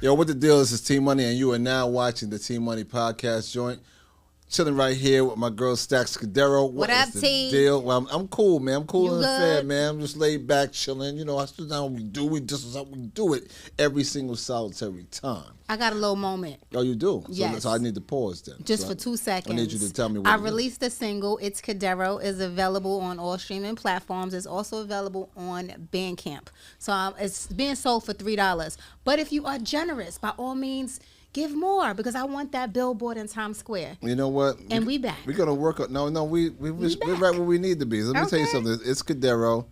Yo, what the deal is? It's T Money, and you are now watching the T Money podcast joint. Chilling right here with my girl Stax Cadero. What up, is the T? deal? Well, I'm cool, man. I'm cool You and good? fair, man. I'm just laid back, chilling. You know, that's just how we do it. This is how we do it every single solitary time. I got a little moment. Oh, you do? Yes. So I need to pause then. Just So for 2 seconds. I need you to tell me what I it is. released a single. It's Cadero. Is available on all streaming platforms. It's also available on Bandcamp. So it's being sold for $3. But if you are generous, by all means, give more because I want that billboard in Times Square. You know what? And we back. We're gonna work on. We're right where we need to be. Let me tell you Okay. something. It's Cadero.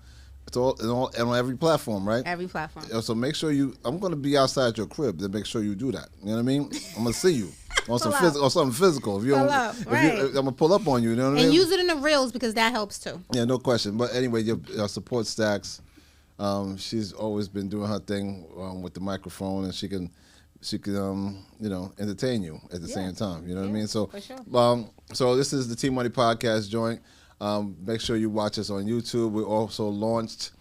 It's all on every platform, right? Every platform. So make sure I'm gonna be outside your crib to make sure you do that. You know what I mean? I'm gonna see you on some physical, or something physical. If you don't, Pull up, right. I'm gonna pull up on you. You know what I mean? And use it in the reels because that helps too. Yeah, no question. But anyway, your support Stax. She's always been doing her thing with the microphone, and she can entertain you at the same time. You know what I mean? So, for sure. So this is the T Money podcast joint. Make sure you watch us on YouTube. We also launched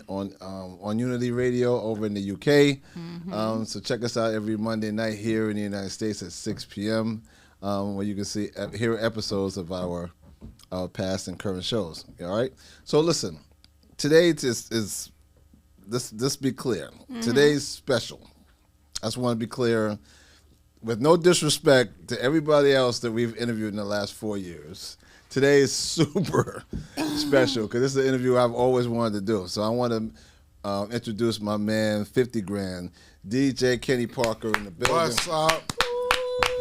on Unity Radio over in the UK. Mm-hmm. So check us out every Monday night here in the United States at 6 p.m. Where you can hear episodes of our past and current shows. All right. So listen, today is this be clear. Mm-hmm. Today's special. I just want to be clear, with no disrespect to everybody else that we've interviewed in the last 4 years. Today is super special because this is an interview I've always wanted to do. So I want to introduce my man, 50 Grand, DJ Kenny Parker in the building. What's up?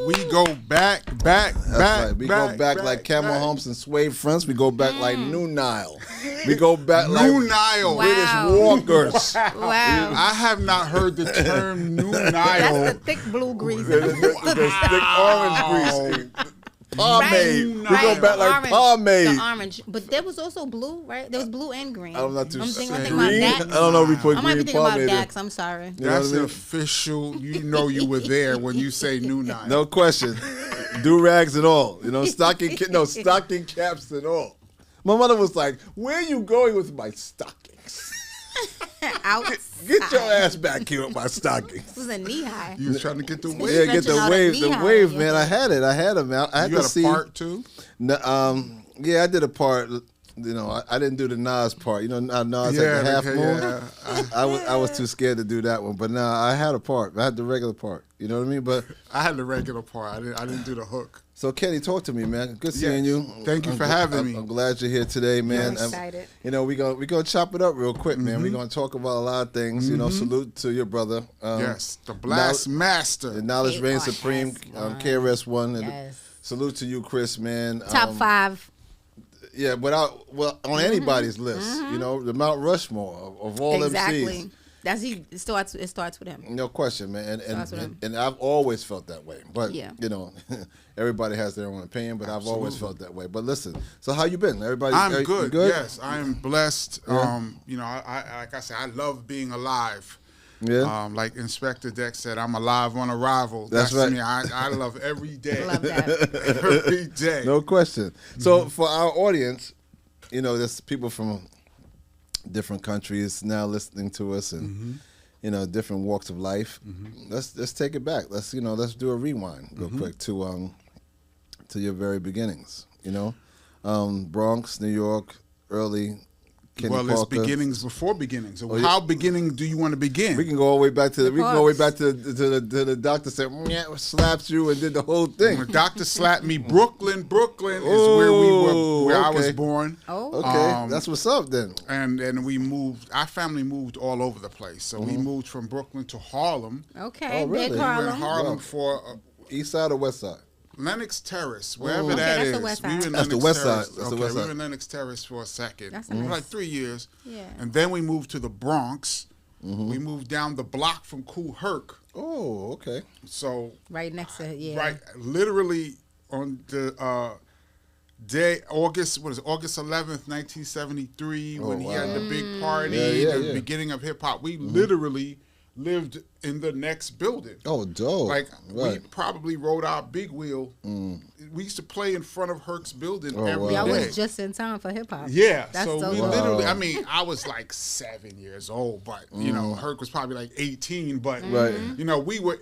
We go back. Right. We go back like camel humps and suede fronts. We go back like New Nile. We go back like New Nile. British Wow. walkers. Wow. I have not heard the term New Nile. That's the thick blue grease. The thick orange grease. Pomade. We go back like orange, pomade. The orange. But there was also blue, right? There was blue and green. I'm not too I'm sure. thinking Green? about I Dax. don't know if we put I might be green thinking about pomade in. Dax. I'm sorry. You know That's what I mean? official. You know you were there when you say New Nile. No question. Do-rags and all. Stocking caps and all. My mother was like, where are you going with my stockings? Outside. Get your ass back here with my stockings. This was a knee high. You was trying to get the Yeah, wave. Yeah, get the Stretching out a waves. The knee-high, waves, yeah. man. I had them out. I had You to got see. a part too? Yeah, I did a part. I didn't do the Nas part. Nas had the half moon. Yeah. I was too scared to do that one. But no, I had a part. I had the regular part. You know what I mean? But I had the regular part. I didn't do the hook. so Kenny, talk to me, man. Good seeing Yes. you. Thank you for having me. I'm glad you're here today, man. I'm excited. We gonna chop it up real quick, man. We're gonna talk about a lot of things. Salute to your brother. Yes, the Blast Master. The Knowledge Reigns Supreme, KRS-One. And Yes. salute to you, Chris, man. Top 5. Yeah, on anybody's list, the Mount Rushmore of all Exactly. MCs. It starts with him. No question, man. Starts with him. And I've always felt that way. But Yeah. everybody has their own opinion, but I've always felt that way. But listen, so how you been? Everybody I'm you good. good? Yes, I am blessed. Yeah. I like I said, I love being alive. Yeah. Like Inspector Deck said, I'm alive on arrival. That's right. me. I love every day. Love that. Every day. No question. So for our audience, there's people from different countries now listening to us and different walks of life. Let's take it back. Let's do a rewind real quick to your very beginnings. Bronx, New York, early. Kenny Well, Parker. it's beginnings before beginnings. So how beginning do you want to begin? We can go all the way back to course. the doctor said slapped you and did the whole thing. When Doctor slapped me, Brooklyn is where we were, where I was okay. born. Oh. Okay, that's what's up then. And we moved. Our family moved all over the place. So we moved from Brooklyn to Harlem. Okay. Oh, really? Big You We were in Harlem. Harlem Wow. for East side or west side? Lennox Terrace, wherever Okay, that that's is. the west We were in side. That's the Lennox west Terrace. side. That's the okay, west we side. were in Lennox Terrace for a second. That's For nice. like 3 years. Yeah. And then we moved to the Bronx. We moved down the block from Kool Herc. Oh, okay. So Right next to it, yeah. right, literally on the day August 11th, 1973, when he wow. had the big party, Yeah, the yeah. beginning of hip hop. We literally lived in the next building. Oh, dope. Like we Right. probably rode our big wheel. We used to play in front of Herc's building Oh, every wow. day. Y'all was just in time for hip hop. Yeah, That's so so we dope. literally, Wow. I mean, I was like 7 years old, but you know, Herc was probably like 18, but Right. you know, we were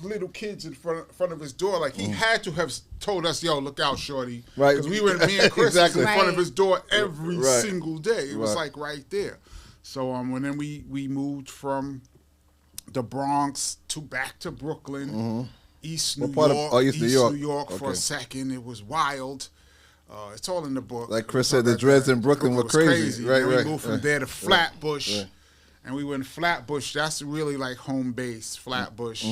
little kids in front of his door. Like he had to have told us, "Yo, look out, shorty," Right. Because me and Chris Exactly. was in front of Right. his door every Right. single day. It was Right. like right there. So when then we moved from the Bronx to back to Brooklyn, East New What part of- York, oh, East New York. for Okay. a second. It was wild. It's all in the book. Like Chris It's all said, the that- dreads in Brooklyn were was crazy. Right, Then right, we moved from right. there to Flatbush, right. and we were in Flatbush. That's really like home base, Flatbush.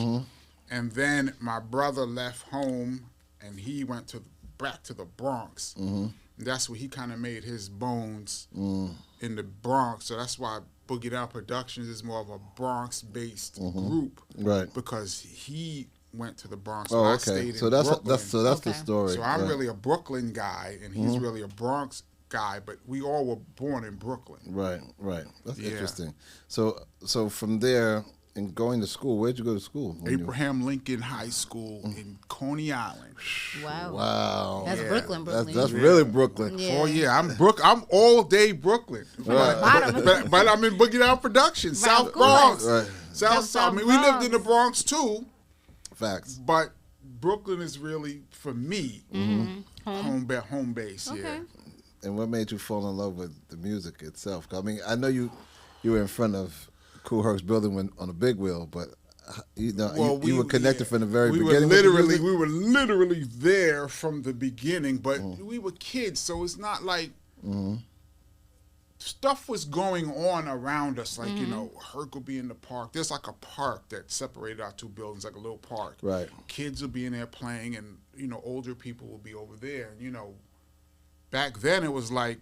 And then my brother left home, and he went back to the Bronx. And that's where he kind of made his bones in the Bronx. So that's why Boogie Down Productions is more of a Bronx-based group, Right. because he went to the Bronx. Oh, and I okay. stayed So in that's Brooklyn. the Okay. story. So I'm Right. really a Brooklyn guy, and he's really a Bronx guy, but we all were born in Brooklyn. Right, right. That's Yeah. interesting. So from there and going to school, where'd you go to school? when you- Abraham Lincoln High School in Coney Island. Wow. Wow. That's Yeah. Brooklyn, Brooklyn. That's really Brooklyn. Yeah. Oh yeah, I'm all day Brooklyn, Bottom. but I'm in Boogie Down Productions, Right, South of course. Bronx, Right. South. I South mean, we lived in the Bronx. Bronx too, Facts. but Brooklyn is really for me home base. Okay. Yeah. And what made you fall in love with the music itself? I mean, I know you were in front of Cool Herc's building on a big wheel, but you know, you were connected from the very beginning. with the music? We were literally there from the beginning, but we were kids, so it's not like stuff was going on around us. Like, you know, Herc would be in the park. There's like a park that separated our two buildings, like a little park. Right. Kids would be in there playing, and, you know, older people would be over there. And, you know, back then it was like,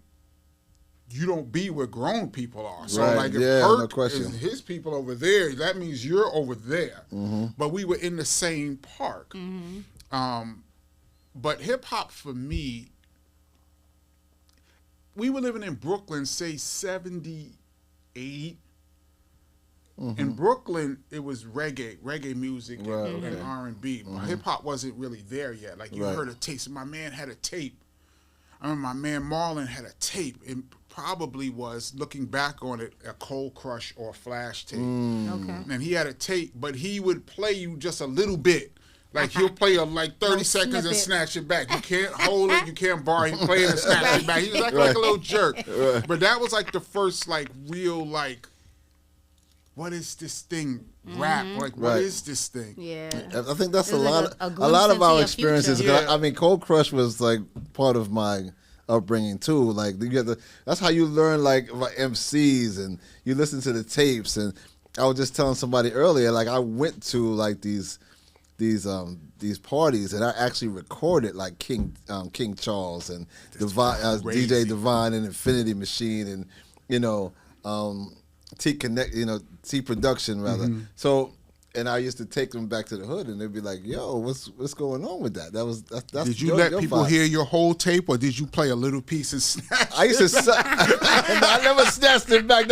you don't be where grown people are. So, Right, like, if yeah, no Herc question. is his people over there, that means you're over there. But we were in the same park. But hip-hop, for me, we were living in Brooklyn, say 78. In Brooklyn, it was reggae music Right, and okay. R&B. But hip-hop wasn't really there yet. Like, you Right. heard a tape. So my man had a tape. I remember my man Marlon had a tape. It probably was, looking back on it, a Cold Crush or a Flash tape. Okay. And he had a tape, but he would play you just a little bit. Like, he'll play like 30 Little seconds and snippet. snatch it back. You can't hold it, you can't borrow it, he play it and snatch it back. He was acting like a little jerk. But that was like the first like real like, what is this thing? Rap. Like, what Right. is this thing? Yeah. I think that's It a was lot. like a A glimpse lot of into our your experiences. future. 'Cause Yeah. I mean, Cold Crush was like part of my upbringing too. Like you get that's how you learn like about MCs, and you listen to the tapes. And I was just telling somebody earlier, like I went to like these parties, and I actually recorded like King Charles and Divine, crazy. DJ Divine and Infinity Machine, and you know T Connect, you know T Production rather. So. And I used to take them back to the hood, and they'd be like, "Yo, what's going on with that?" That's Did you your, let your people vibe. hear your whole tape, or did you play a little piece and snatch? I used to. I never snatched it back.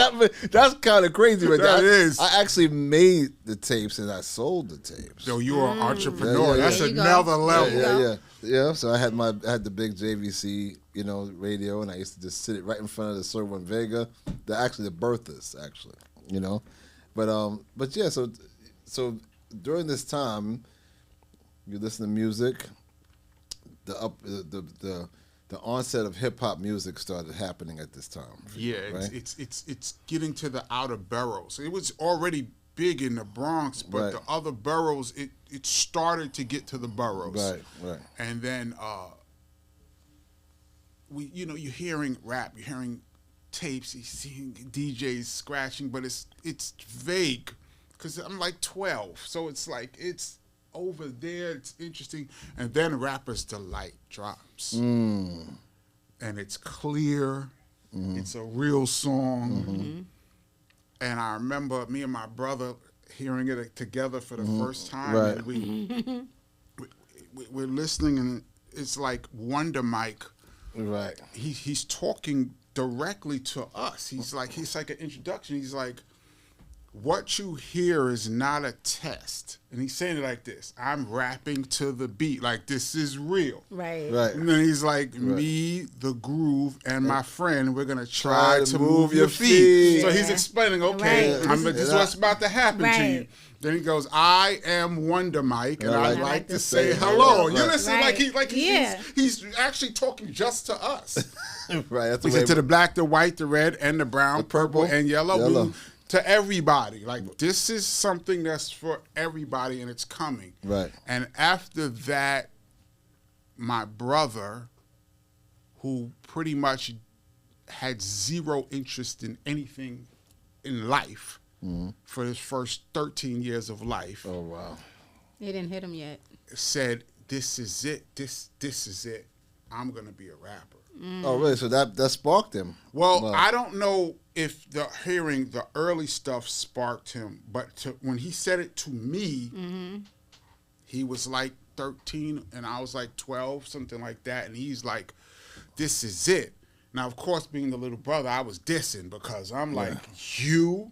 That's kind of crazy, right That there. is. I actually made the tapes and I sold the tapes. Yo, you're an entrepreneur. Yeah, That's There you go. another level. Yeah. So I had the big JVC, you know, radio, and I used to just sit it right in front of the Sir One Vega, the Berthas, actually, you know, but yeah, so during this time, you listen to music. The onset of hip hop music started happening at this time. Yeah, right? it's getting to the outer boroughs. It was already big in the Bronx, but Right. the other boroughs, it started to get to the boroughs. Right. And then you're hearing rap, you're hearing tapes, you're seeing DJs scratching, but it's vague because I'm like 12, so it's like it's over there, it's interesting, and then Rapper's Delight drops, and it's clear, it's a real song, and I remember me and my brother hearing it together for the first time, Right. and we're listening, and it's like Wonder Mike. Right. He's talking directly to us. He's like an introduction. He's like, what you hear is not a test. And he's saying it like this. I'm rapping to the beat. Like, this is real. Right. Right. And then he's like, me, the groove, and my friend, we're going to try to move your feet. So he's explaining, okay, Right. this is what's about to happen to you. Then he goes, I am Wonder Mike, and I like to say hello. You listen, he's actually talking just to us. Right. That's He said to the black, the white, the red, and the brown, The purple, and yellow, yellow. blue, to everybody. Like, this is something that's for everybody, and it's coming. Right. And after that, my brother, who pretty much had zero interest in anything in life for his first 13 years of life, Oh, wow. It didn't hit him yet. said, this is it. This is it. I'm going to be a rapper. Oh, really? So that sparked him. Well, I don't know if hearing the early stuff sparked him, but when he said it to me, he was like 13 and I was like 12, something like that. And he's like, this is it. Now, of course, being the little brother, I was dissing because I'm like, you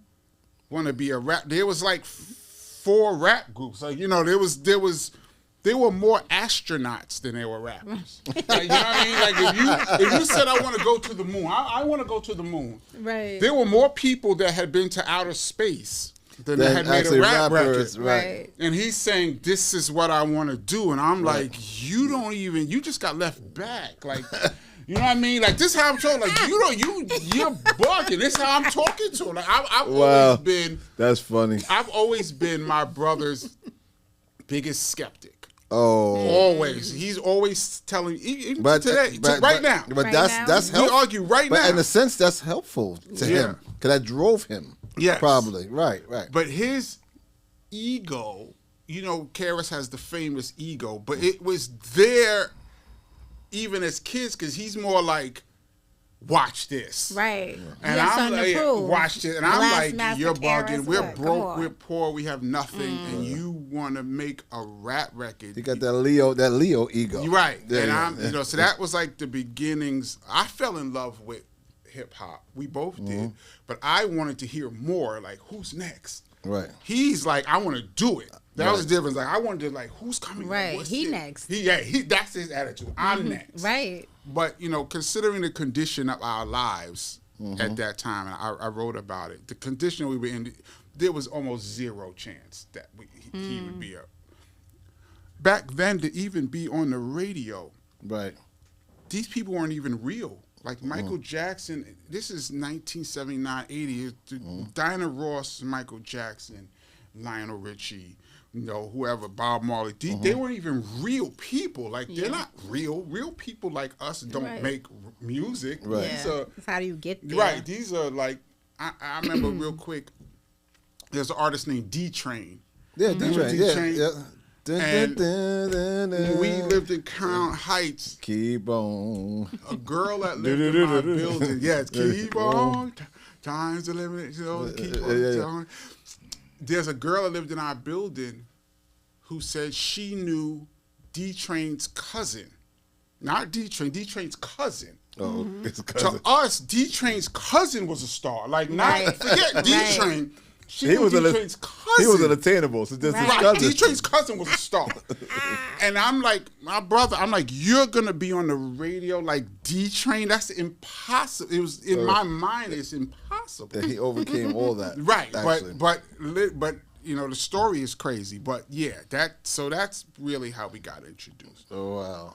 want to be a rap? There was like 4 rap groups. Like, you know, there were more astronauts than there were rappers. Like, you know what I mean? Like, if you said, I want to go to the moon, I want to go to the moon. Right. There were more people that had been to outer space than that had made a rap record. Right. And he's saying, this is what I want to do. And I'm like, you just got left back. Like, you know what I mean? Like, this is how I'm talking. Like, you're bugging. This is how I'm talking to him. Like, I've always been. That's funny. I've always been my brother's biggest skeptic. Oh, Always. He's always telling, even today, right now. But Right that's now? We helpful. argue right But now. in a sense, that's helpful to him because that drove him. Yes. Probably. Right. But his ego, you know, Karis has the famous ego, but it was there even as kids because he's more like, watch this. Right. And Yes, I'm like, watch it. And I'm like, you're bugging. We're broke. We're poor. We have nothing. And you want to make a rap record. You got that Leo ego. Right. There And you go. so that was like the beginnings. I fell in love with hip hop. We both did. But I wanted to hear more. Like, who's next? Right. He's like, I want to do it. That was the difference. Like, I wanted to, like, who's coming? Right. What's He this? next. That's his attitude. I'm next. Right. But, you know, considering the condition of our lives at that time, and I wrote about it, the condition we were in, there was almost zero chance that he would be a. Back then, to even be on the radio, Right. these people weren't even real. Like Michael Jackson, this is 1979, 80. Diana Ross, Michael Jackson, Lionel Richie, you know, whoever, Bob Marley. They weren't even real people. Like, they're not real. Real people like us don't make music. Right. These are, How do you get there? right. These are like, I remember real quick, there's an artist named D-Train. Yeah. D-Train. D-Train. Yeah. And when we lived in Crown Heights, Keep on. a girl that lived in my building. Yes, keep on. Time's the limit. You know, keep on. There's a girl that lived in our building who said she knew D-Train's cousin. Not D-Train, D-Train's cousin. Oh, his cousin. To us, D-Train's cousin was a star. Like, not forget D-Train. He was D-Train's cousin. He was unattainable. So this is his Right, cousin. D-Train's cousin was a star. And I'm like, my brother, I'm like, you're going to be on the radio like D-Train? That's impossible. It was, in my mind, it's impossible. That he overcame all that. Right, actually. but you know, the story is crazy. But yeah, so that's really how we got introduced. Oh, wow.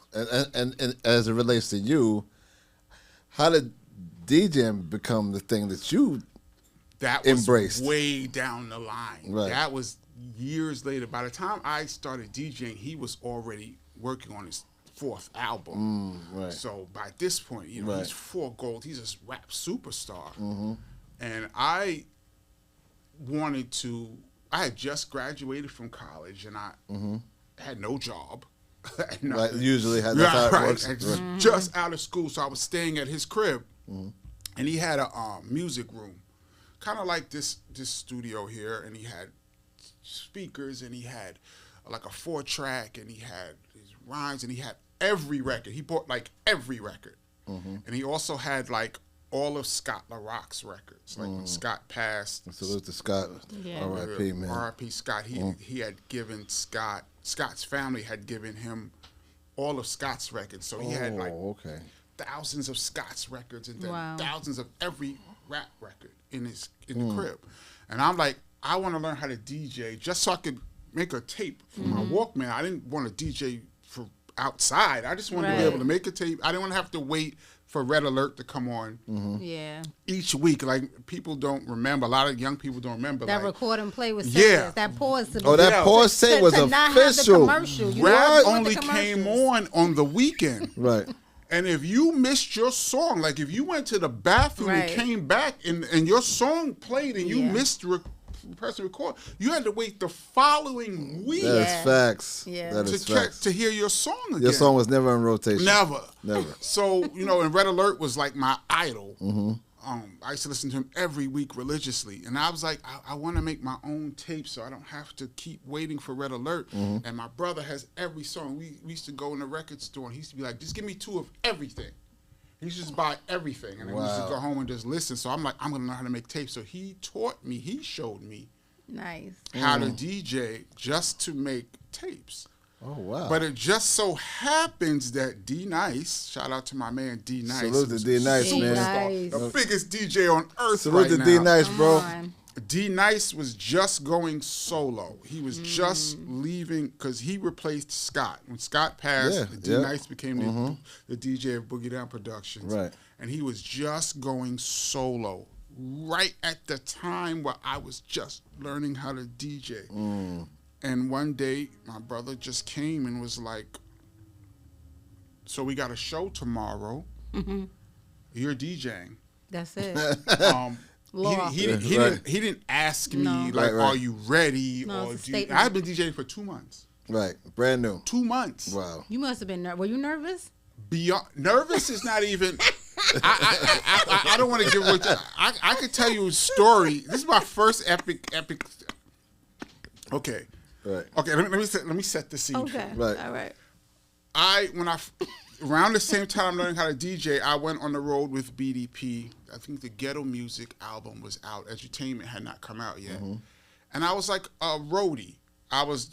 And as it relates to you, how did DJing become the thing that you That was embraced? way down the line. Right. That was years later. By the time I started DJing, he was already working on his 4th album. right. So by this point, you know, Right. he's 4 gold. He's a rap superstar. And I wanted to. I had just graduated from college, and I had no job. Right, usually that's how it works. And just out of school, so I was staying at his crib, and he had a music room, kind of like this studio here, and he had speakers, and he had like a 4-track, and he had his rhymes, and he had every record. He bought like every record, and he also had like all of Scott LaRock's records. Like when Scott passed. Salute to Scott. Yeah. R.I.P. man. R.I.P. Scott. He had given Scott's family had given him all of Scott's records. So he had like thousands of Scott's records and then thousands of every rap record in the crib. And I'm like, I want to learn how to DJ just so I could make a tape for my Walkman. I didn't want to DJ for outside. I just wanted to be able to make a tape. I didn't want to have to wait for Red Alert to come on each week. Like, people don't remember. A lot of young people don't remember. That like, record and play was serious. That pause. To that pause tape was official. Not have the commercial. Rap only came on the weekend. Right. And if you missed your song, like if you went to the bathroom and came back and your song played and you missed press record, you had to wait the following week. That's facts. Yeah. That is facts. To hear your song again. Your song was never in rotation. Never. Never. So, and Red Alert was like my idol. I used to listen to him every week religiously. And I was like, I want to make my own tape so I don't have to keep waiting for Red Alert. And my brother has every song. We used to go in the record store and he used to be like, just give me 2 of everything. He used to just buy everything. And then we used to go home and just listen. So I'm like, I'm going to learn how to make tapes. So he taught me, he showed me how to DJ just to make tapes. Oh, wow. But it just so happens that D Nice, shout out to my man D Nice. Salute to D Nice, man. The biggest DJ on earth Salute to D Nice, bro. D Nice was just going solo. He was just leaving because he replaced Scott. When Scott passed, D Nice became the DJ of Boogie Down Productions. Right. And he was just going solo right at the time where I was just learning how to DJ. And one day, my brother just came and was like, so we got a show tomorrow. You're DJing. That's it. He didn't ask me are you ready? No, I've been DJing for 2 months. Right, brand new. 2 months. Wow. You must have been nervous. Were you nervous? Beyond nervous is not even. I don't want to give away. I could tell you a story. This is my first epic. Okay. Right. Okay. Let me set the scene. Okay. Right. All right. Around the same time learning how to DJ, I went on the road with BDP. I think the Ghetto Music album was out. Edutainment had not come out yet, and I was like a roadie. I was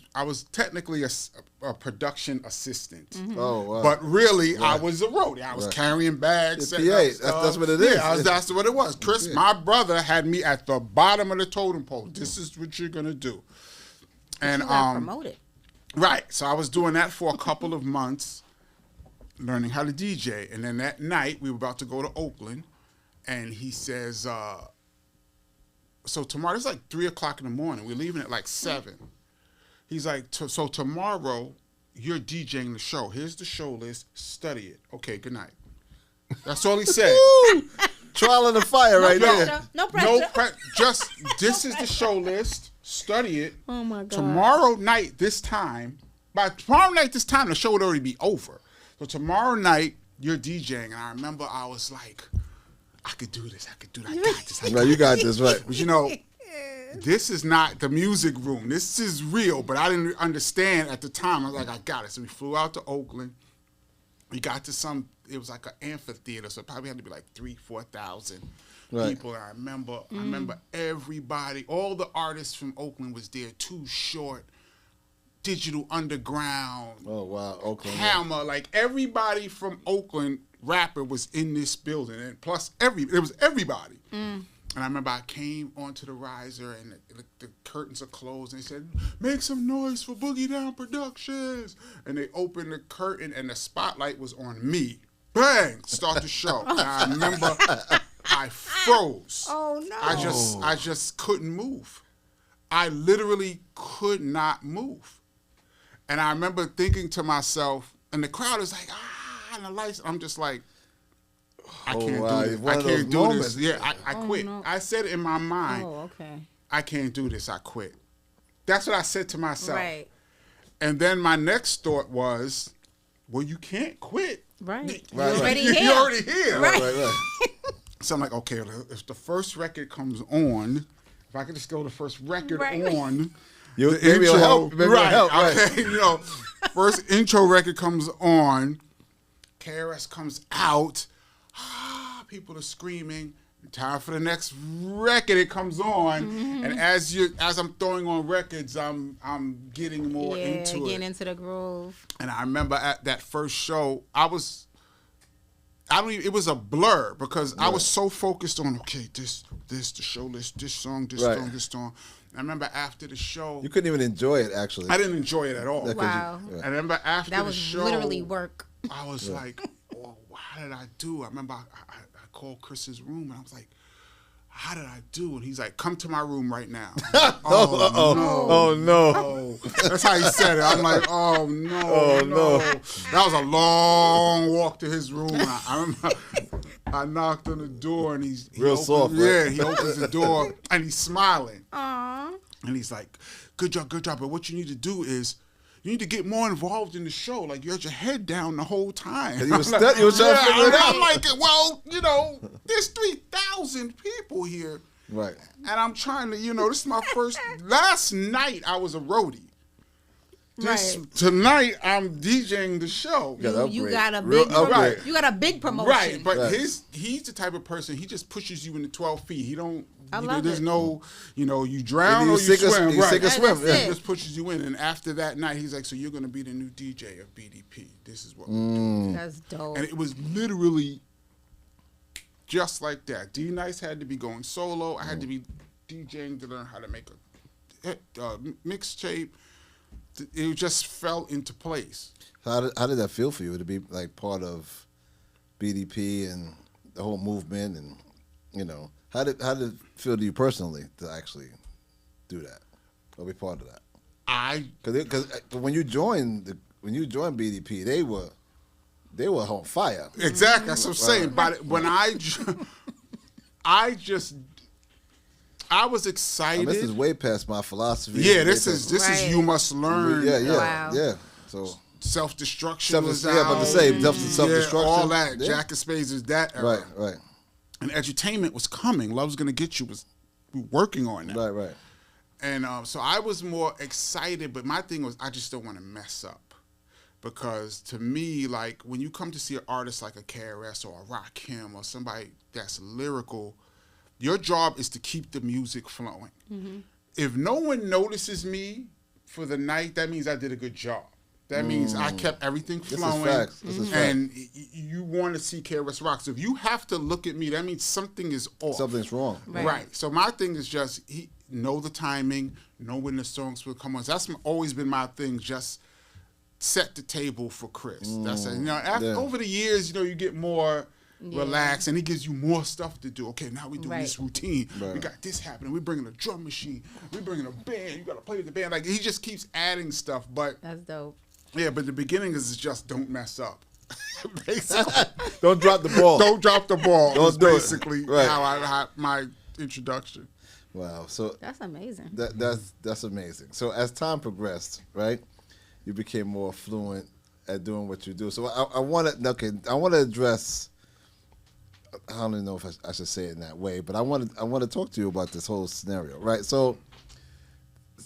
technically a production assistant. Oh, wow. But really, I was a roadie. I was carrying bags. PA. That's what it is. Yeah, that's what it was. Chris, my brother, had me at the bottom of the totem pole. This is what you're gonna do. And you got promoted. Right. So I was doing that for a couple of months, learning how to DJ. And then that night, we were about to go to Oakland, and he says, so tomorrow, it's like 3 o'clock in the morning. We're leaving at like 7. He's like, so tomorrow, you're DJing the show. Here's the show list. Study it. Okay, good night. That's all he said. Trial in the fire right there. No pressure. Just, this is the show list. Study it. Oh, my God. Tomorrow night, this time, the show would already be over. So tomorrow night, you're DJing. And I remember I was like, I could do this. I got this. Right, you got this, right. But this is not the music room. This is real. But I didn't understand at the time. I was like, I got it. So we flew out to Oakland. We got to it was like an amphitheater. So it probably had to be like 3,000-4,000 people. And I remember everybody, all the artists from Oakland was there. Too Short, Digital Underground. Oh, wow. Oakland. Hammer. Like everybody from Oakland rapper was in this building. And plus, it was everybody. And I remember I came onto the riser and the curtains are closed and they said, make some noise for Boogie Down Productions. And they opened the curtain and the spotlight was on me. Bang! Start the show. And I remember I froze. Oh, no. I just couldn't move. I literally could not move. And I remember thinking to myself, and the crowd is like, and the lights, I'm just like, I can't do this. I can't do this. Yeah, I quit. No. I said in my mind, okay. I can't do this. I quit. That's what I said to myself. Right. And then my next thought was, well, you can't quit. Right. You're already here. Right. So I'm like, okay, if the first record comes on, if I could just go the first record on, Maybe it'll help. Maybe it'll help. Right. Okay, first intro record comes on, KRS comes out. people are screaming. Time for the next record. It comes on, and as I'm throwing on records, I'm getting more into it. Getting into the groove. And I remember at that first show, it was a blur because I was so focused on this the show list, this song, this song. I remember after the show, you couldn't even enjoy it. Actually, I didn't enjoy it at all. Wow. I remember after that the was show, literally work. I was like, oh, how did I do? I remember I called Chris's room and I was like, how did I do? And he's like, come to my room right now. Oh no. That's how he said it. I'm like, oh no. That was a long walk to his room. I remember I knocked on the door and he soft, right? Yeah, he opens the door and he's smiling. Aww. And he's like, good job. But what you need to do is, you need to get more involved in the show. Like, you had your head down the whole time. You was trying to figure it out. I'm like, well, there's 3,000 people here. Right. And I'm trying to, this is my first, last night I was a roadie. Tonight I'm DJing the show. You got a big promotion. Right, but he's the type of person, he just pushes you into 12 feet. He don't, there's no, you drown or you swim. You sink or swim. He just pushes you in. And after that night, he's like, so you're going to be the new DJ of BDP. This is what we're doing. That's dope. And it was literally just like that. D-Nice had to be going solo. I had to be DJing to learn how to make a mixtape. It just fell into place. How did that feel for you to be like part of BDP and the whole movement, and how did it feel to you personally to actually do that or be part of that? Because when you joined BDP, they were on fire. Exactly, that's what I'm saying. But when I was excited. This is way past my philosophy. Yeah, this is you must learn. Yeah. So self-destruction was out. About to say self-destruction. All that. Yeah. Jack of Spades is that era. Right. And edutainment was coming. Love's Gonna Get You was working on that. Right. And so I was more excited, but my thing was I just don't want to mess up. Because to me, like, when you come to see an artist like a KRS or a Rakim or somebody that's lyrical, your job is to keep the music flowing. Mm-hmm. If no one notices me for the night, that means I did a good job. That means I kept everything flowing. This is facts. And you want to see KRS Rock. So if you have to look at me, that means something is off. Something's wrong. Right. So my thing is just know the timing, know when the songs will come on. That's always been my thing, just set the table for Chris. That's it. Over the years, you get more relaxed, and he gives you more stuff to do. Okay, now we do this routine. We got this happening. We're bringing a drum machine. We're bringing a band. You got to play with the band. Like, he just keeps adding stuff. But that's dope. Yeah, but the beginning is just don't mess up. Basically, don't drop the ball. Don't drop the ball. Don't do basically it. How my introduction. Wow, so that's amazing. That's amazing. So as time progressed, right, you became more fluent at doing what you do. So I want to address. I don't even know if I should say it in that way, but I want to talk to you about this whole scenario, right? So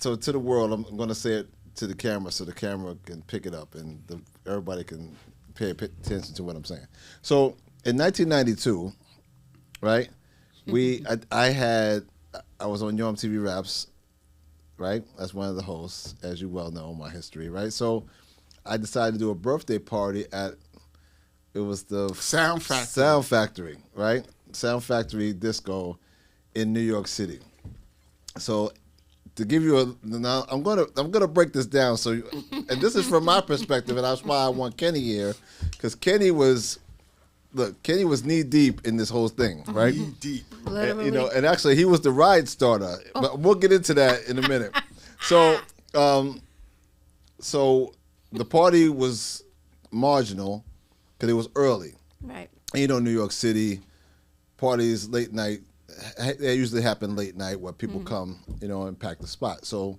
to the world, I'm going to say it to the camera so the camera can pick it up and everybody can pay attention to what I'm saying. So in 1992, right, I was on Yo MTV Raps, right, as one of the hosts, as you well know my history, right? So I decided to do a birthday party it was the Sound Factory, right? Sound Factory Disco in New York City. So to give you now I'm gonna break this down. So, and this is from my perspective, and that's why I want Kenny here, because Kenny was knee deep in this whole thing, right? Knee deep, and, and actually he was the ride starter. But we'll get into that in a minute. So, so the party was marginal because it was early, right? And New York City parties late night. They usually happen late night where people come, and pack the spot. So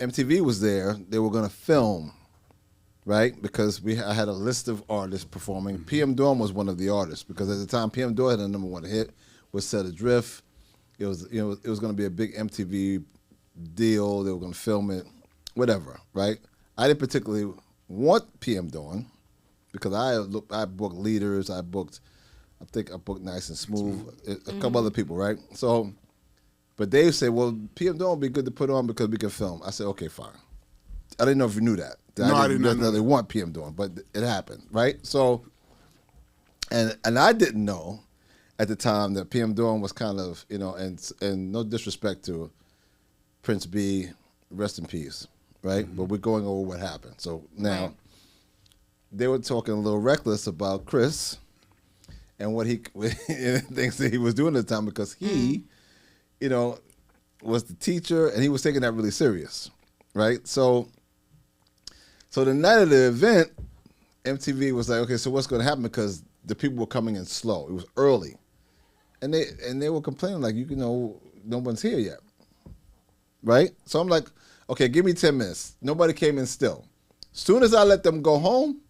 MTV was there. They were going to film, right? Because I had a list of artists performing. PM Dawn was one of the artists because at the time PM Dawn had a #1 hit with Set Adrift. It was it was going to be a big MTV deal. They were going to film it, whatever, right? I didn't particularly want PM Dawn because I booked leaders. I booked I think I booked Nice and Smooth, a couple other people, right? So, but Dave said, well, PM Dawn would be good to put on because we can film. I said, okay, fine. I didn't know if you knew that. No, I did not know they want PM Dawn, but it happened, right? So, and I didn't know at the time that PM Dawn was kind of, and no disrespect to Prince B, rest in peace, right? But we're going over what happened. So now, they were talking a little reckless about Chris and what he things that he was doing at the time because he, was the teacher and he was taking that really serious, right? So the night of the event, MTV was like, okay, so what's going to happen? Because the people were coming in slow. It was early, and they were complaining like, no one's here yet, right? So I'm like, okay, give me 10 minutes. Nobody came in still. Soon as I let them go home,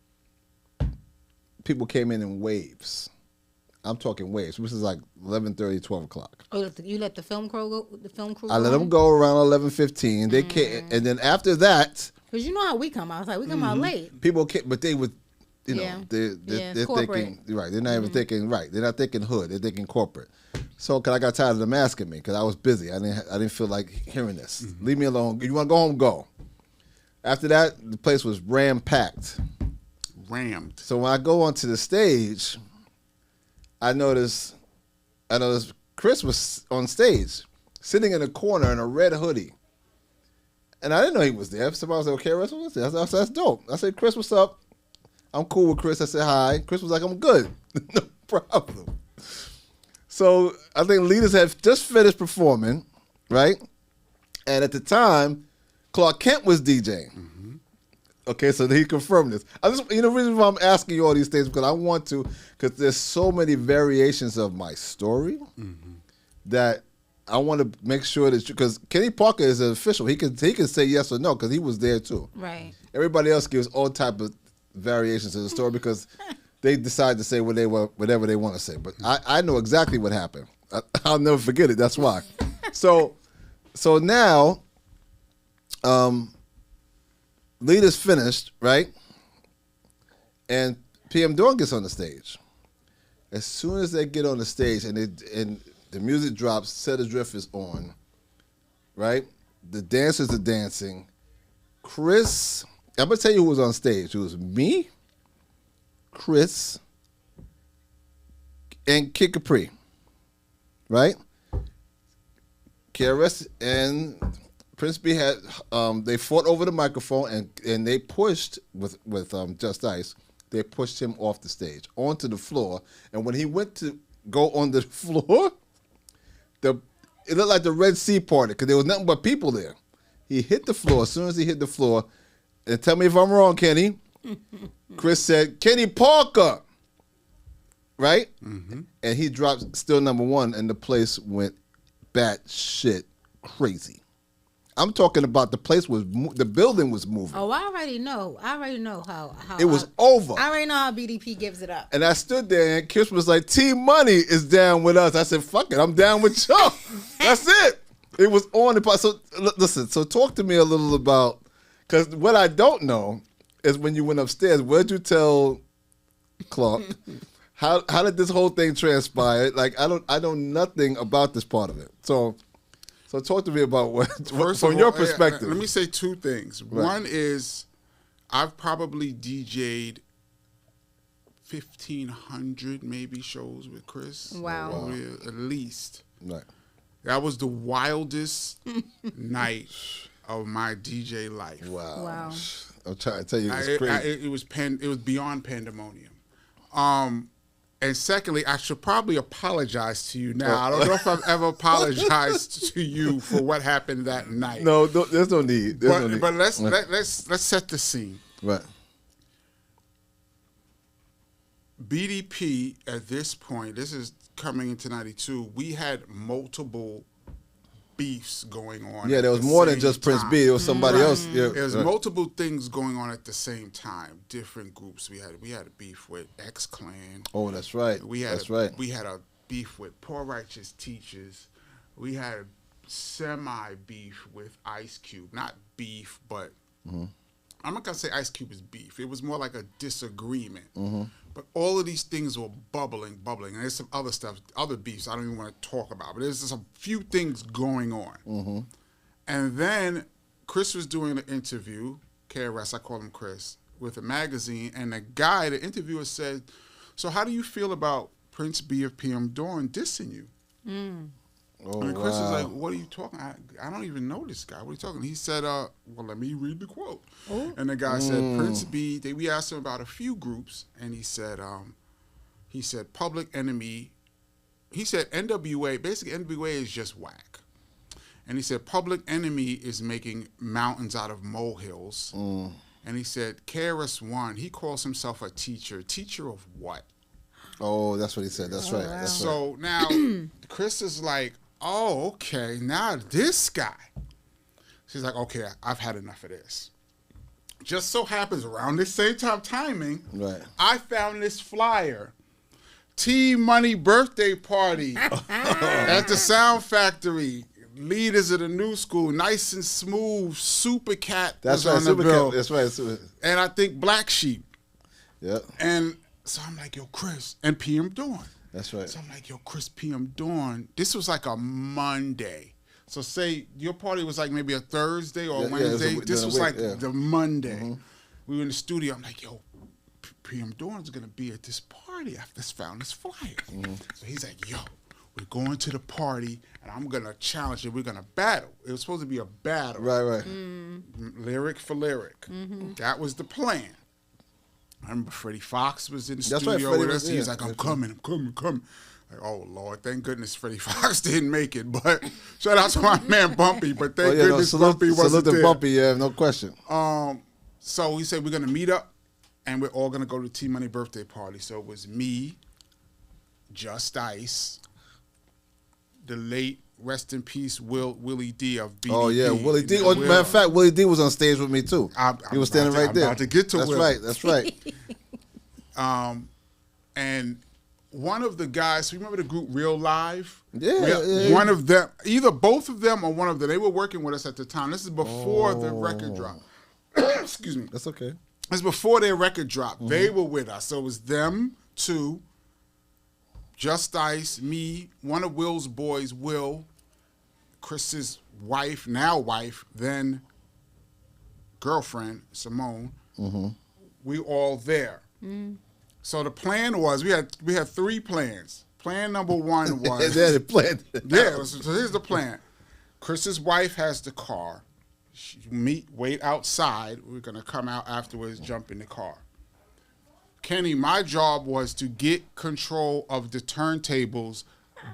people came in waves. I'm talking waves. This is like 11:30, 12 o'clock. Oh, you let the film crew go? I let them go around 11:15. They came, and then after that, because you know how we come out. It's like we come out late. people came, but they would, Yeah. they're corporate. thinking right. They're not even thinking right. They're not thinking hood. They're thinking corporate. So, cause I got tired of them asking me because I was busy. I didn't feel like hearing this. Leave me alone. You want to go home? Go. After that, the place was packed. Rammed. So when I go onto the stage, I noticed Chris was on stage, sitting in a corner in a red hoodie. And I didn't know he was there. Somebody was like, okay, Chris was there. I said, that's dope. I said, Chris, what's up? I'm cool with Chris. I said, hi. Chris was like, I'm good. No problem. So I think leaders had just finished performing, right? And at the time, Clark Kent was DJing. Okay, so he confirmed this. The reason why I'm asking you all these things because I want to, because there's so many variations of my story that I want to make sure that because Kenny Parker is an official. He can say yes or no because he was there too. Right. Everybody else gives all type of variations of the story because they decide to say whatever they want to say. But I know exactly what happened. I'll never forget it. That's why. So now, leaders finished, right? And PM Dawn gets on the stage. As soon as they get on the stage and the music drops, Set Adrift is on, right? The dancers are dancing. Chris, I'm going to tell you who was on stage. It was me, Chris, and Kid Capri, right? KRS and Prince B had they fought over the microphone and they pushed with Just Ice. They pushed him off the stage onto the floor, and when he went to go on the floor, it looked like the Red Sea parted because there was nothing but people there. He hit the floor. As soon as he hit the floor, and tell me if I'm wrong, Kenny. Chris said, "Kenny Parker," right? And he dropped still number one, and the place went batshit crazy. I'm talking about the place the building was moving. Oh, I already know how it was over. I already know how BDP gives it up. And I stood there and Chris was like, T Money is down with us. I said, fuck it, I'm down with y'all. That's it. It was on the so listen, so talk to me a little about because what I don't know is when you went upstairs, what'd you tell Clark? How did this whole thing transpire? Like I know nothing about this part of it. So talk to me about from your perspective. Let me say two things. Right. One is I've probably DJ'd 1,500 maybe shows with Chris. Wow. At least. Right. That was the wildest night of my DJ life. Wow. I'm trying to tell you, it's crazy. It was beyond pandemonium. And secondly, I should probably apologize to you now. I don't know if I've ever apologized to you for what happened that night. No, there's no need. But let's set the scene. Right. BDP at this point, this is coming into 92, we had multiple beefs going on. Yeah, there was more than just Prince B. There was somebody else. Yeah, there was multiple things going on at the same time. Different groups. We had a beef with X Clan. Oh, that's right. We had a beef with Poor Righteous Teachers. We had a semi beef with Ice Cube. Not beef, but I'm not gonna say Ice Cube is beef. It was more like a disagreement. But all of these things were bubbling. And there's some other stuff, other beefs I don't even want to talk about. But there's just a few things going on. Mm-hmm. And then Chris was doing an interview, KRS, I call him Chris, with a magazine. And the interviewer said, so how do you feel about Prince B of PM Dawn dissing you? Oh, And Chris was wow. like, what are you talking? I don't even know this guy. What are you talking? He said, well, let me read the quote. And the guy said, Prince B, we asked him about a few groups, and he said Public Enemy. He said NWA, basically NWA is just whack. And he said Public Enemy is making mountains out of molehills. And he said KRS-One, he calls himself a teacher. Teacher of what? Oh, that's what he said. That's right. wow. That's right. So now Chris is like, oh, okay, now this guy. She's like, okay, I've had enough of this. Just so happens around this same timing, Right. I found this flyer. T-Money birthday party at the Sound Factory. Leaders of the new school, nice and smooth, Super Cat That's was right. on the Super bill. Cat. That's right. Super. And I think Black Sheep. Yep. And so I'm like, yo, Chris, and PM Dawn. That's right. So I'm like, yo, Chris, PM Dawn. This was like a Monday. So say your party was like maybe a Thursday or Yeah, yeah, it was Wednesday. a- This during was the like week, yeah. the Monday. We were in the studio. I'm like, yo, PM Dawn's going to be at this party. I just found this flyer. So he's like, yo, we're going to the party, and I'm going to challenge you. We're going to battle. It was supposed to be a battle. Right. Lyric for lyric. That was the plan. I remember Freddie Fox was in the That's right, studio Freddie with was us. He was there. like, I'm coming. Like, oh, Lord, thank goodness Freddie Fox didn't make it. But shout out to my man Bumpy. But thank goodness Bumpy wasn't salute to there. Bumpy, yeah, no question. So he said, we're going to meet up, and we're all going to go to T-Money birthday party. So it was me, Just Ice, the late, rest in peace, Willie D of BDP. Oh yeah, Willie D. Will. Matter of fact, Willie D was on stage with me too. He was standing right there. I'm about to get to That's Will. right. That's right. And one of the guys, so you remember the group Real Live? Yeah. One of them, either both of them or one of them, they were working with us at the time. This is before the record drop. Excuse me. That's okay. It's before their record drop. They were with us. So it was them two, Just Ice, me, one of Will's boys, Will, Chris's wife, now wife, then girlfriend, Simone. We all there. So the plan was, we had 3 plans. Plan number 1 was... And then it played. so here's the plan. Chris's wife has the car. Wait outside. We're going to come out afterwards, jump in the car. Kenny, my job was to get control of the turntables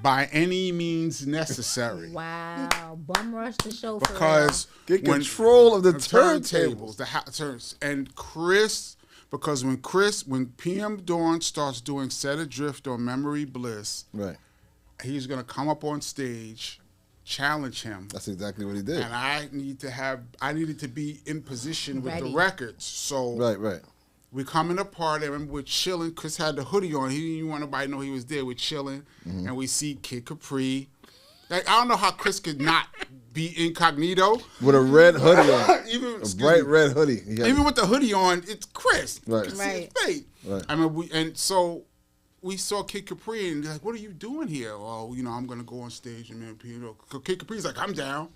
by any means necessary. Wow. Bum rush the show for Because Get control of the turntables, turntables. and Chris, because when PM Dawn starts doing Set Adrift or Memory Bliss, Right. he's going to come up on stage, challenge him. That's exactly what he did. And I needed to be in position with Ready. the records. So Right. we come in the party. I remember we're chilling. Chris had the hoodie on. He didn't even want nobody to know he was there. We're chilling. And we see Kid Capri. Like, I don't know how Chris could not be incognito. With a red hoodie on. Even, A bright red hoodie. Even with the hoodie on, it's Chris. Right. You can see Right. his face. Right. I mean, so we saw Kid Capri and they're like, what are you doing here? Oh, I'm going to go on stage and man, Kid Capri's like, I'm down.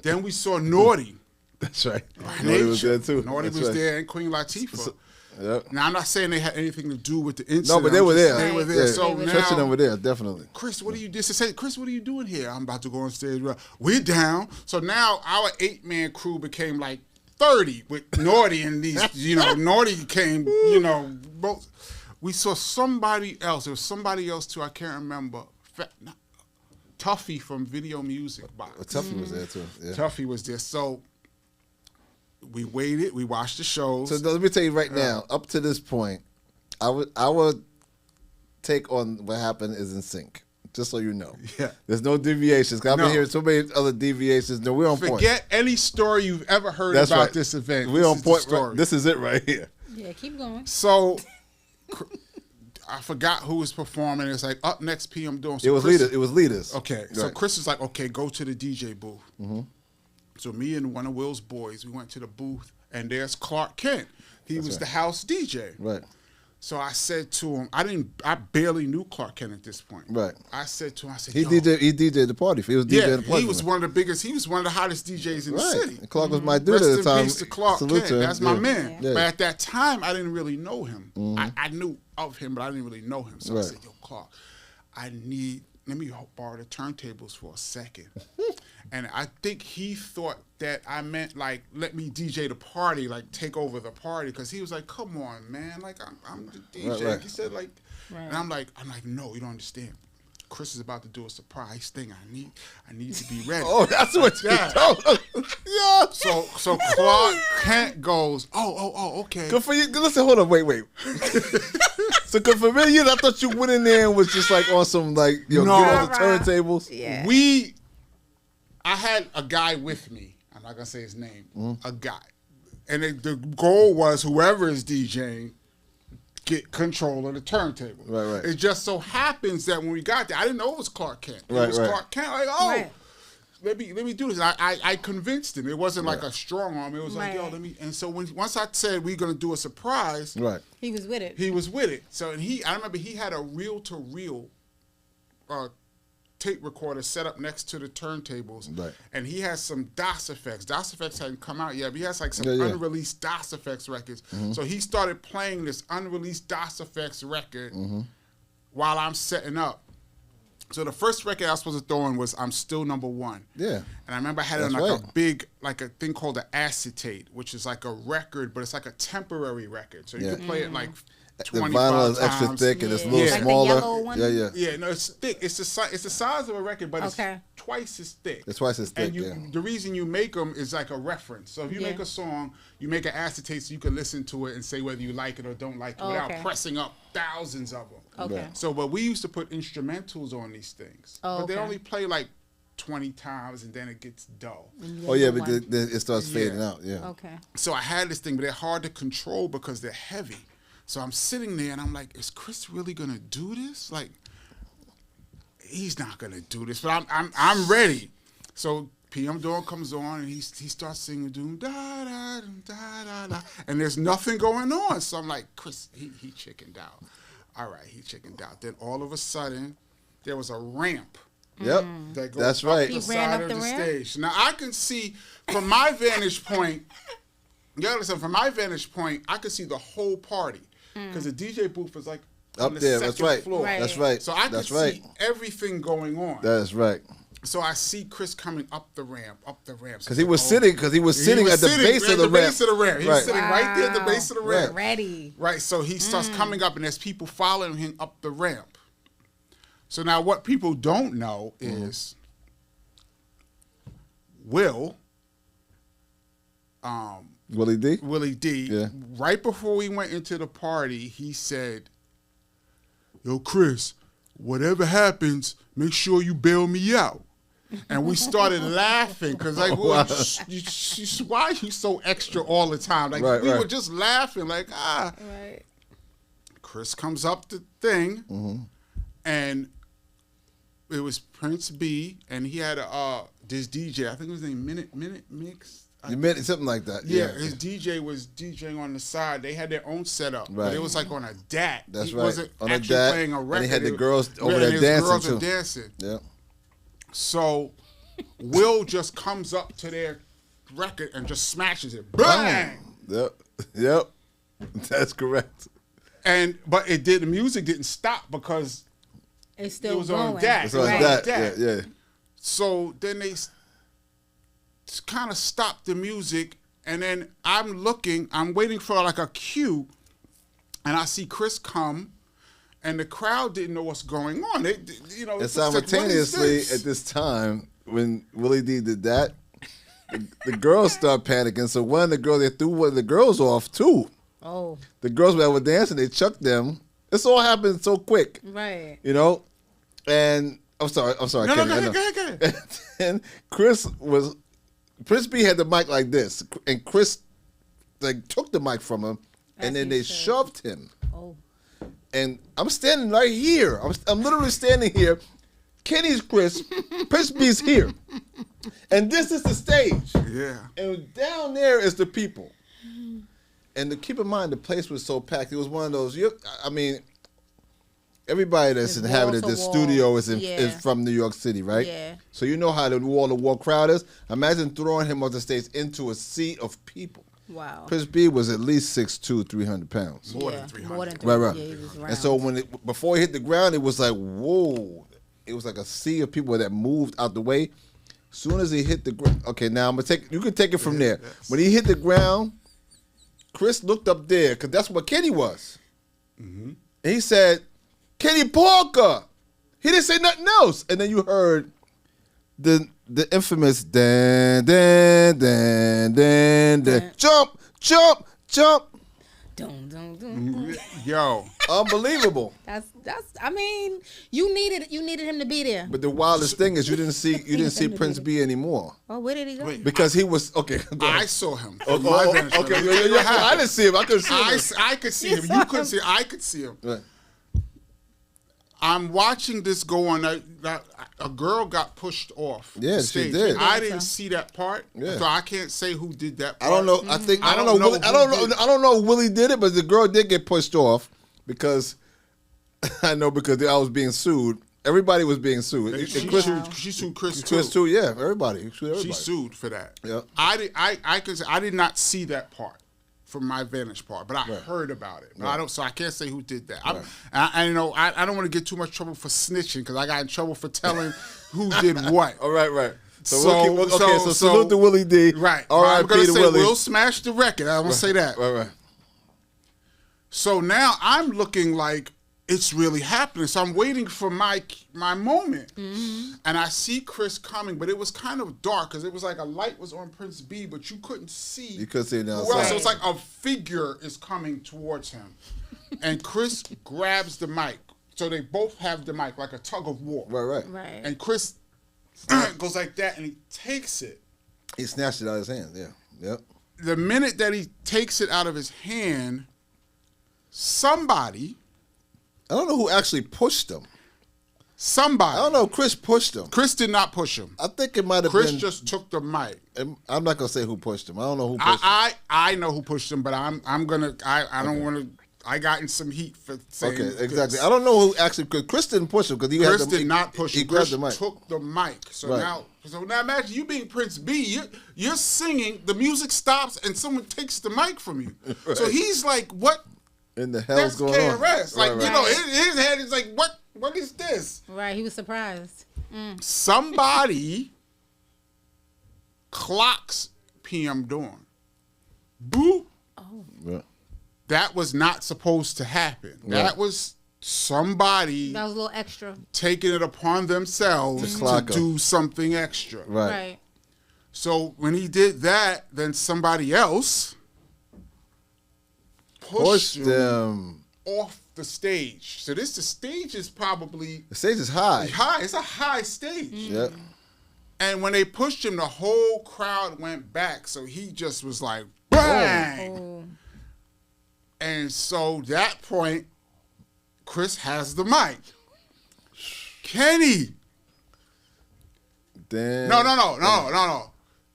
Then we saw Naughty. That's right. By Naughty was Nature. there too. Naughty That's was right. there and Queen Latifah. Yep. Now, I'm not saying they had anything to do with the incident. No, but they were there. They were there. Yeah, So They were now, Tristan over there, definitely. Chris, what are you just to say? Chris, what are you doing here? I'm about to go on stage. We're down. So now our 8-man crew became like 30 with Naughty and these. Naughty came. Both. We saw somebody else. There was somebody else too. I can't remember. Tuffy from Video Music Box. Tuffy was there too. Yeah. Tuffy was there. So we waited. We watched the shows. So let me tell you right now, up to this point, our take on what happened is in sync. Just so you know. Yeah. There's no deviations. 'Cause I've No. been hearing so many other deviations. No, we're on point. Forget any story you've ever heard That's about right. this event. We're This on is the point. story. Right. This is it right here. Yeah, keep going. So I forgot who was performing. It's like up next PM Dawn. So It was Chris- leaders. It was leaders. Okay, so Right. Chris is like, okay, go to the DJ booth. So me and one of Will's boys, we went to the booth, and there's Clark Kent. He was right. the house DJ. Right. So I said to him, I barely knew Clark Kent at this point. Right. I said to him, I said, He DJ'd the party. He was DJing the party. he was one of the biggest. He was one of the hottest DJs in the city. And Clark was my dude Rest at the in time. peace to Clark Salute Kent. to him. That's my man. Yeah. But at that time, I didn't really know him. I knew of him, but I didn't really know him. So I said, yo, Clark, let me borrow the turntables for a second. And I think he thought that I meant like, let me DJ the party, like take over the party. Cause he was like, come on, man. Like I'm the DJ. Right. He said like, and I'm like, no, you don't understand. Chris is about to do a surprise thing. I need to be ready. Oh, that's what you told us. Yeah. So Clark Kent goes, okay. Good for you. Listen, hold on, wait. So, cause for many years, I thought you went in there and was just like on some like, get on the turntables. Yeah. I had a guy with me. I'm not gonna say his name. A guy, and the goal was whoever is DJing get control of the turntable. Right. It just so happens that when we got there, I didn't know it was Clark Kent. It was Clark Kent. Like, let me do this. I convinced him. It wasn't like a strong arm. It was like, yo, let me. And so once I said we're gonna do a surprise, he was with it. He was with it. So I remember he had a reel-to-reel tape recorder set up next to the turntables, and he has some DOS effects. DOS effects hadn't come out yet, but he has like some unreleased DOS effects records. So he started playing this unreleased DOS effects record while I'm setting up. So the first record I was supposed to throw in was "I'm Still Number One." Yeah, and I remember I had it on like a big, like a thing called an acetate, which is like a record, but it's like a temporary record. So you can play it like 25 the vinyl is times. extra thick and it's a little Like the smaller. yellow one? Yeah, no, it's thick. It's the size of a record, but it's twice as thick. It's twice as thick. And the reason you make them is like a reference. So if you make a song, you make an acetate so you can listen to it and say whether you like it or don't like it without pressing up thousands of them. Okay. So, but we used to put instrumentals on these things, but they only play like 20 times and then it gets dull. Oh yeah, but then it starts fading out. Yeah. Okay. So I had this thing, but they're hard to control because they're heavy. So I'm sitting there and I'm like, is Chris really gonna do this? Like, he's not gonna do this, but I'm ready. So PM Dawn comes on and he starts singing doom da da da da da, and there's nothing going on. So I'm like, Chris, he chickened out. All right, he chickened out. Then all of a sudden, there was a ramp. Yep, That goes that's up right. the He side ran of up the the ramp? stage. Now I can see from my vantage point. You understand? From my vantage point, I could see the whole party because the DJ booth was like Up on the there, second that's right. floor. Right. That's right. So I could that's right. see everything going on. That's right. So I see Chris coming up the ramp. Because he was sitting at the base of the ramp. Base of the ramp. He was sitting right there at the base of the ramp. Ready. Right. So he starts coming up, and there's people following him up the ramp. So now, what people don't know is Willie D. Yeah. Right before we went into the party, he said, "Yo, Chris, whatever happens, make sure you bail me out." And we started laughing because like, why are you so extra all the time? Like we were just laughing, like Right. Chris comes up the thing, and it was Prince B, and he had this DJ. I think it was named Minute Mix. You meant something like that. Yeah, his DJ was DJing on the side. They had their own setup, but it was like on a DAT. That's he right. wasn't On actually a DAT, playing a record. and he had the girls over and there his dancing girls too. are dancing. Yeah. So Will just comes up to their record and just smashes it. Bang! Yep. That's correct. But the music didn't stop because It's still it was going. on DAT. It's on that. Yeah. So then they kind of stopped the music, and then I'm waiting for like a cue, and I see Chris come, and the crowd didn't know what's going on. And simultaneously at this time, when Willie D did that, the girls start panicking. So one of the girls, they threw one of the girls off too. Oh. The girls that were dancing, they chucked them. This all happened so quick. Right. And I'm sorry. No, go ahead. And Prince B had the mic like this, and Chris took the mic from him, and then they shoved him. Oh. And I'm standing right here. I'm literally standing here. Kenny's Chris, Prince B's here, and this is the stage. Yeah. And down there is the people. And to keep in mind, the place was so packed. It was one of those. I mean, everybody that's It's inhabited wall to this wall. studio is Yeah. from New York City, right? Yeah. So you know how the wall-to-wall crowd is. Imagine throwing him off the stage into a sea of people. Wow. Chris B was at least 6'2", 300 pounds. More than 300. More than Right, right. Yeah, he was And so before he hit the ground, it was like, whoa. It was like a sea of people that moved out the way. As soon as he hit the ground, okay, now I'm gonna you can take it from there. Yes. When he hit the ground, Chris looked up there because that's what Kenny was. And he said, Kenny Parker. He didn't say nothing else. And then you heard the infamous dan dan dan dan dan jump, jump, jump. Dun, dun, dun, dun. Yo, Unbelievable. That's. I mean, you needed him to be there. But the wildest thing is you didn't see Him to Prince be B anymore. Oh, where did he go? Wait. Because he was okay. Go ahead. I saw him. Oh, From my vantage point. okay, Let me tell you what I happened. didn't see him. I couldn't see him. I could see You him. saw You couldn't him. see him. I could see him. Right. I'm watching this go on. A girl got pushed off Yeah, the she stage. did. I didn't see that part, Yeah. so I can't say who did that I part. don't know. I think I I don't don't know. know Willie, I who don't know. did. I don't know if Willie did it, but the girl did get pushed off because I know because I was being sued. Everybody was being sued. She Chris, sued Chris Chris too. too. Yeah, everybody. She sued everybody. She sued for that. Yeah. I could say I did not see that part from my vantage part, but I heard about it. But I don't. So I can't say who did that. I you know I don't want to get too much trouble for snitching because I got in trouble for telling who did what. All right, right. So, So- we'll keep, so- so salute to Willie D. Right. All right, I'm gonna Peter say Willie. Will smash the record. I'm gonna say that. Right, right. So now I'm looking like it's really happening. So I'm waiting for my moment. And I see Chris coming, but it was kind of dark because it was like a light was on Prince B, but you couldn't see. You couldn't see it who outside. else. So it's like a figure is coming towards him. And Chris grabs the mic. So they both have the mic, like a tug of war. Right, right. Right. And Chris goes like that and he takes it. He snatched it out of his hand. Yeah. Yep. The minute that he takes it out of his hand, somebody I don't know who actually pushed him. I I don't know. Chris pushed him. Chris did not push him. I think it might have Chris been. just took the mic. I'm not gonna say who pushed him. I don't know who pushed him. I know who pushed him, but I don't want to. I got in some heat for saying Okay, exactly. I don't know who actually. Cause Chris didn't push him because he Chris had the, did not push He him. grabbed Chris the mic. took the mic. So Right. now imagine you being Prince B. You're singing. The music stops and someone takes the mic from you. So he's like, "What? In the hell's That's going KRS." on? Like Right, you right. know, his head is like, "What? What is this?" Right. He was surprised. Somebody clocks PM Dawn. Boop. Yeah. That was not supposed to happen. Right. That was somebody That was a little extra. taking it upon themselves To to clock 'em. do something extra. Right. Right. So when he did that, then somebody else pushed Pushed him them. off the stage. So the stage is probably The stage is high. high. It's a high stage. Yep. And when they pushed him, the whole crowd went back. So he just was like, bang! Oh. And so that point, Chris has the mic. Kenny. Then No.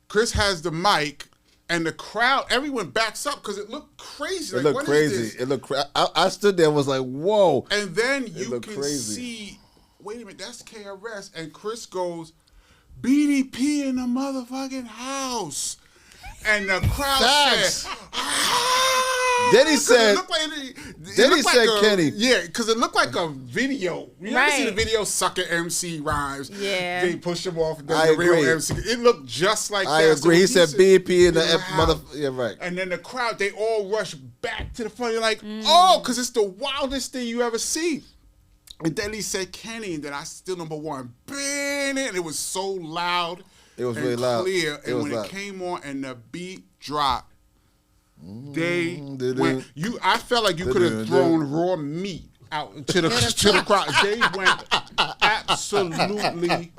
Chris has the mic, and the crowd, everyone backs up because it looked crazy. It Like, looked what is crazy. this? It looked. I stood there and was like, "Whoa!" And then you looked can crazy. see, wait a minute, that's KRS. And Chris goes, BDP in the motherfucking house. And the crowd Facts. said, ah! Then he 'Cause said- it looked like then he said a, Kenny. Yeah, because it looked like a video. You ever see the Right. video Sucker MC Rhymes? Yeah. They push him off and I then the real agree. MC. It looked just like I that. agree. So He said BP in the "In mother. house." Yeah, right. And then the crowd, they all rush back to the front. You're like, oh, because it's the wildest thing you ever see. And then he said Kenny, and then I still number one. Bang! And it was so loud. It was and really loud. clear. It And was when loud. it came on and the beat dropped, they dun-dun. went. I felt like you could Dun-dun, have thrown raw meat out to the crowd. They went absolutely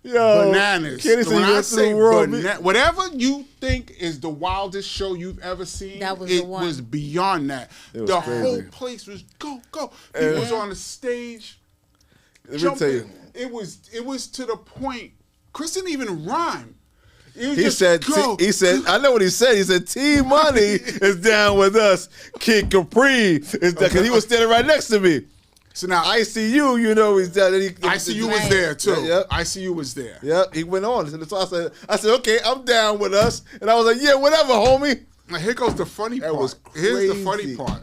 bananas. Kenny said When you I went say through raw meat. whatever you think is the wildest show you've ever seen, That was it the one. was beyond that. It was The crazy. whole place was go. He was on the stage. Let me tell you. It was to the point. Chris didn't even rhyme. He said, I know what he said. He said, T Money is down with us. Kid Capri is down, because he was standing right next to me. So now ICU, you know, he's down. ICU was there too. Yep. ICU was there. Yep, he went on. So I said, okay, I'm down with us. And I was like, yeah, whatever, homie. Now here goes the funny part. Was Here's the funny part.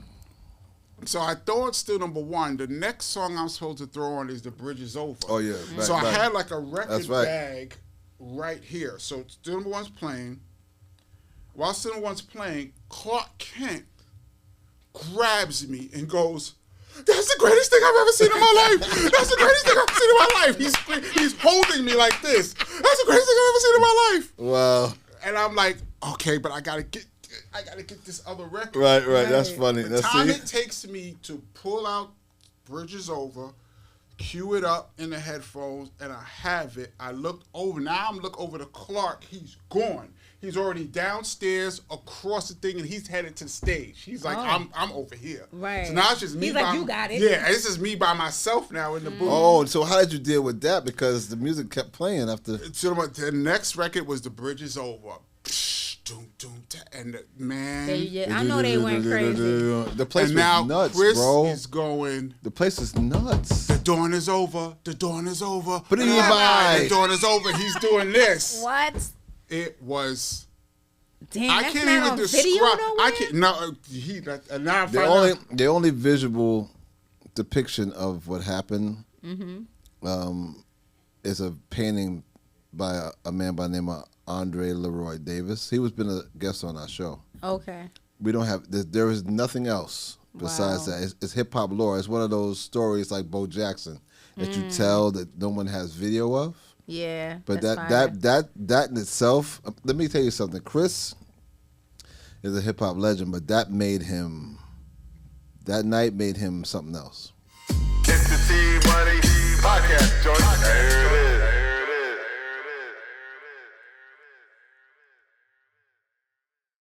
So I thought still number one. The next song I'm supposed to throw on is The Bridge Is Over. Oh, yeah. Right, so I right. had like a record bag right here. So still number one's playing. While still number one's playing, Clark Kent grabs me and goes, "That's the greatest thing I've ever seen in my life. That's the greatest thing I've ever seen in my life." He's holding me like this. That's the greatest thing I've ever seen in my life. Wow. And I'm like, okay, but I gotta get this other record. Right. That's funny. The time it takes me to pull out Bridges Over, cue it up in the headphones, and I have it. I looked over. Now I'm looking over to Clark. He's gone. He's already downstairs across the thing, and he's headed to the stage. He's like, I'm over here. Right. So now it's just me. He's like, you got it. Yeah, it's just me by myself now in the booth. Oh, so how did you deal with that? Because the music kept playing after. So the next record was The Bridge Is Over. And man, I know they went crazy. The place and was now nuts, Chris bro. is going. The place is nuts. The dawn is over. The dawn is over. But in your mind. The dawn is over. He's doing this. What? It was. Damn, I that's can't not even on describe. video nowhere? I can't. No, now I find out. The only visual depiction of what happened is a painting by a man by the name of Andre Leroy Davis. He was been a guest on our show. Okay. We don't have there is nothing else besides that. It's hip hop lore. It's one of those stories like Bo Jackson that you tell that no one has video of. Yeah. But that's that in itself, let me tell you something. Chris is a hip hop legend, but that night made him something else. It's the T Money Podcast, Jordan. There it is.